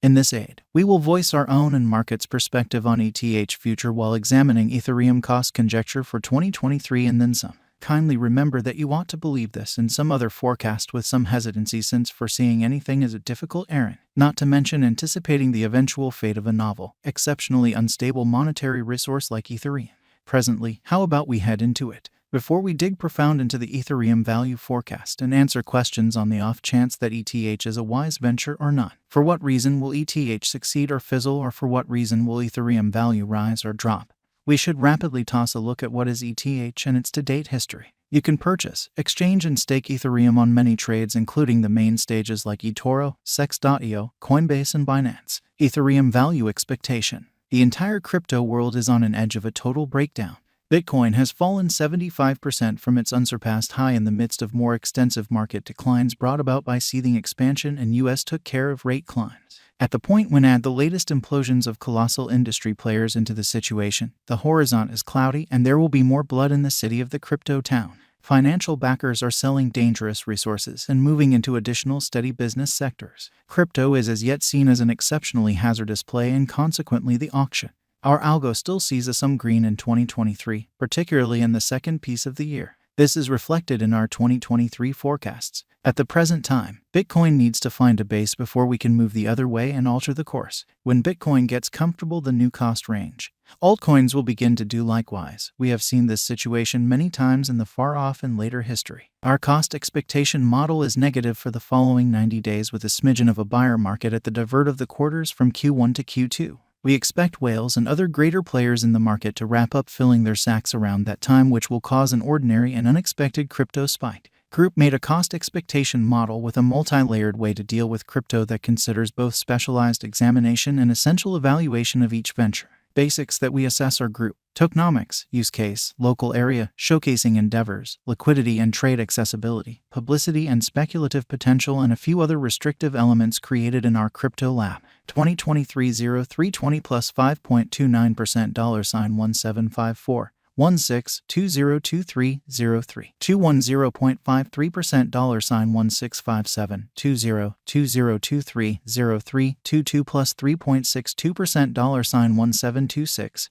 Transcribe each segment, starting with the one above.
In this aid, we will voice our own and market's perspective on ETH future while examining Ethereum cost conjecture for 2023 and then some. Kindly remember that you ought to believe this and some other forecast with some hesitancy, since foreseeing anything is a difficult errand, not to mention anticipating the eventual fate of a novel, exceptionally unstable monetary resource like Ethereum. Presently, how about we head into it? Before we dig profound into the Ethereum value forecast and answer questions on the off chance that ETH is a wise venture or not. For what reason will ETH succeed or fizzle, or for what reason will Ethereum value rise or drop? We should rapidly toss a look at what is ETH and its to-date history. You can purchase, exchange, and stake Ethereum on many trades, including the main stages like eToro, Sex.io, Coinbase, and Binance. Ethereum value expectation. The entire crypto world is on an edge of a total breakdown. Bitcoin has fallen 75% from its unsurpassed high in the midst of more extensive market declines brought about by seething expansion, and US took care of rate climbs. At the point when add the latest implosions of colossal industry players into the situation, the horizon is cloudy and there will be more blood in the city of the crypto town. Financial backers are selling dangerous resources and moving into additional steady business sectors. Crypto is as yet seen as an exceptionally hazardous play, and consequently the auction. Our algo still sees some green in 2023, particularly in the second piece of the year. This is reflected in our 2023 forecasts. At the present time, Bitcoin needs to find a base before we can move the other way and alter the course. When Bitcoin gets comfortable the new cost range, altcoins will begin to do likewise. We have seen this situation many times in the far-off and later history. Our cost expectation model is negative for the following 90 days, with a smidgen of a buyer market at the divert of the quarters from Q1 to Q2. We expect whales and other greater players in the market to wrap up filling their sacks around that time, which will cause an ordinary and unexpected crypto spike. Group made a cost expectation model with a multi-layered way to deal with crypto that considers both specialized examination and essential evaluation of each venture. Basics that we assess are group, tokenomics, use case, local area, showcasing endeavors, liquidity and trade accessibility, publicity and speculative potential, and a few other restrictive elements created in our crypto lab. 2023-03-20 plus 5.29% $1754. 16202303 210.53% $1657 20202303 22 plus 3.62% $1726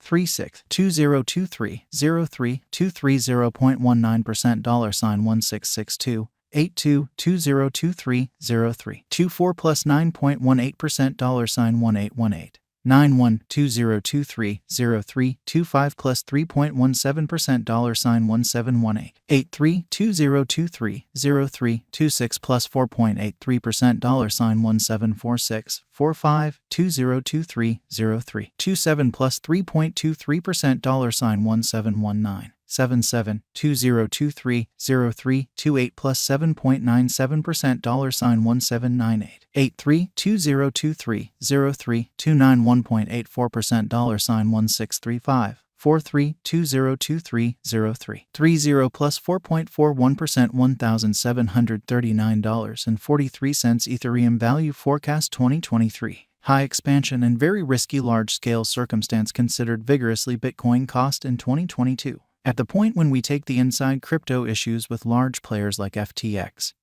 36 202303 230.19% $1662 82 202303 24 plus 9.18% $1818 91 2023 03 25 plus 3.17% $1718 83 2023 03 26 plus 4.83% $1746 45 2023 03 27 plus 3.23% $1719 77 2023 03 28 plus 7.97% $1798 83 2023 03 291.84% $1635 43 2023 03 30 plus 4.41% $1,739.43 Ethereum value forecast 2023. High expansion and very risky large-scale circumstance considered vigorously. Bitcoin cost in 2022. At the point when we take the inside crypto issues with large players like FTX,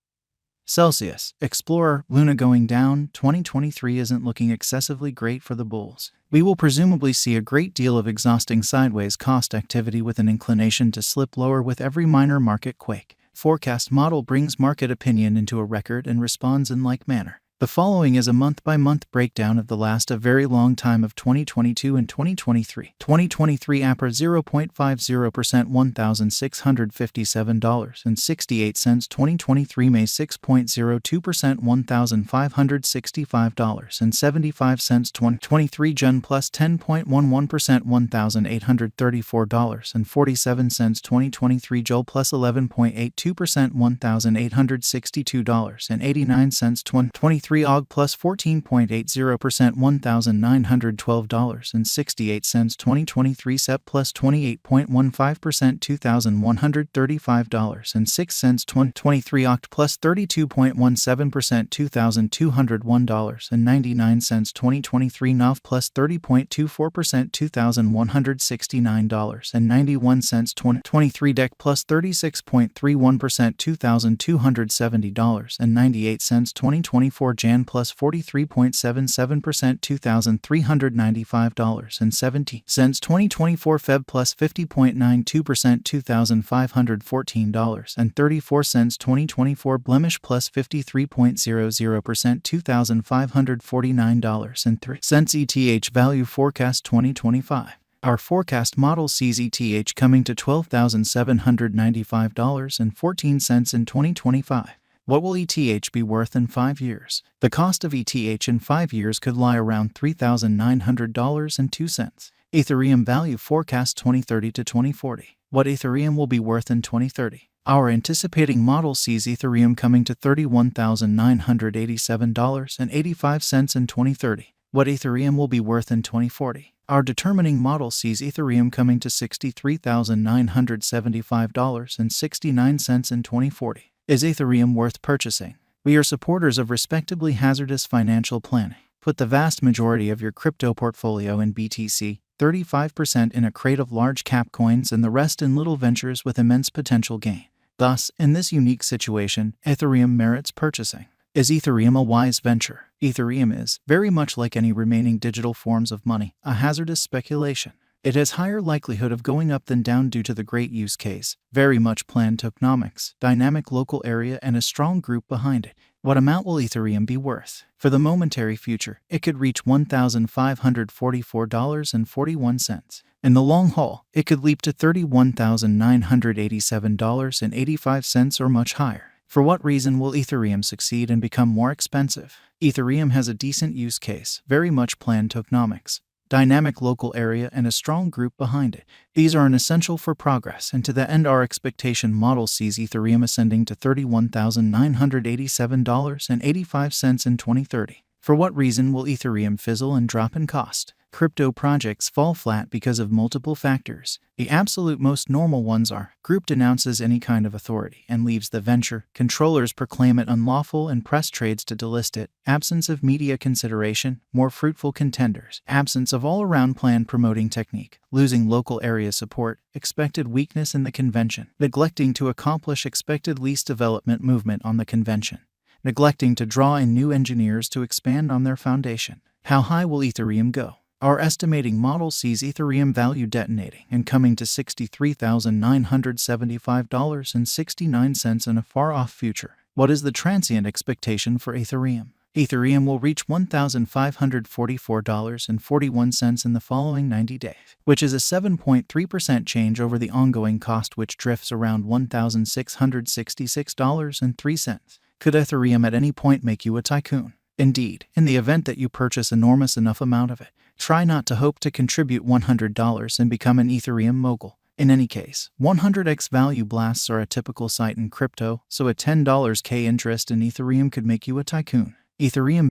Celsius, Explorer, Luna going down, 2023 isn't looking excessively great for the bulls. We will presumably see a great deal of exhausting sideways cost activity with an inclination to slip lower with every minor market quake. Forecast model brings market opinion into a record and responds in like manner. The following is a month-by-month breakdown of the last a very long time of 2022 and 2023. 2023 APR 0.50% $1,657.68. 2023 May 6.02% $1,565.75. 2023 June plus 10.11% $1,834.47. 2023 Joel plus 11.82% $1,862.89. 2023 AUG plus 14.80% $1,912.68. 2023 SEP plus 28.15% $2,135.06. 2023 OCT plus 32.17% $2,201.99. 2023 NOV plus 30.24% $2,169.91. 2023 DEC plus 36.31% $2,270.98. 2024 Jan plus 43.77%, $2,395.70. 2024 Feb plus 50.92%, $2,514.34. 2024 Blemish plus 53.00%, $2,549.03. ETH value forecast 2025. Our forecast model sees ETH coming to $12,795.14 in 2025. What will ETH be worth in 5 years? The cost of ETH in 5 years could lie around $3,900.02. Ethereum value forecast 2030 to 2040. What Ethereum will be worth in 2030? Our anticipating model sees Ethereum coming to $31,987.85 in 2030. What Ethereum will be worth in 2040? Our determining model sees Ethereum coming to $63,975.69 in 2040. Is Ethereum worth purchasing? We are supporters of respectably hazardous financial planning. Put the vast majority of your crypto portfolio in BTC, 35% in a crate of large cap coins, and the rest in little ventures with immense potential gain. Thus, in this unique situation, Ethereum merits purchasing. Is Ethereum a wise venture? Ethereum is, very much like any remaining digital forms of money, a hazardous speculation. It has higher likelihood of going up than down due to the great use case, very much planned tokenomics, dynamic local area, and a strong group behind it. What amount will Ethereum be worth? For the momentary future, it could reach $1,544.41. In the long haul, it could leap to $31,987.85 or much higher. For what reason will Ethereum succeed and become more expensive? Ethereum has a decent use case, very much planned tokenomics, dynamic local area, and a strong group behind it. These are an essential for progress, and to that end our expectation model sees Ethereum ascending to $31,987.85 in 2030. For what reason will Ethereum fizzle and drop in cost? Crypto projects fall flat because of multiple factors. The absolute most normal ones are: group denounces any kind of authority and leaves the venture, controllers proclaim it unlawful and press trades to delist it, absence of media consideration, more fruitful contenders, absence of all-around plan promoting technique, losing local area support, expected weakness in the convention, neglecting to accomplish expected least development movement on the convention, neglecting to draw in new engineers to expand on their foundation. How high will Ethereum go? Our estimating model sees Ethereum value detonating and coming to $63,975.69 in a far-off future. What is the transient expectation for Ethereum? Ethereum will reach $1,544.41 in the following 90 days, which is a 7.3% change over the ongoing cost, which drifts around $1,666.03. Could Ethereum at any point make you a tycoon? Indeed, in the event that you purchase enormous enough amount of it. Try not to hope to contribute $100 and become an Ethereum mogul. In any case, 100x value blasts are a typical sight in crypto, so a $10K interest in Ethereum could make you a tycoon. Ethereum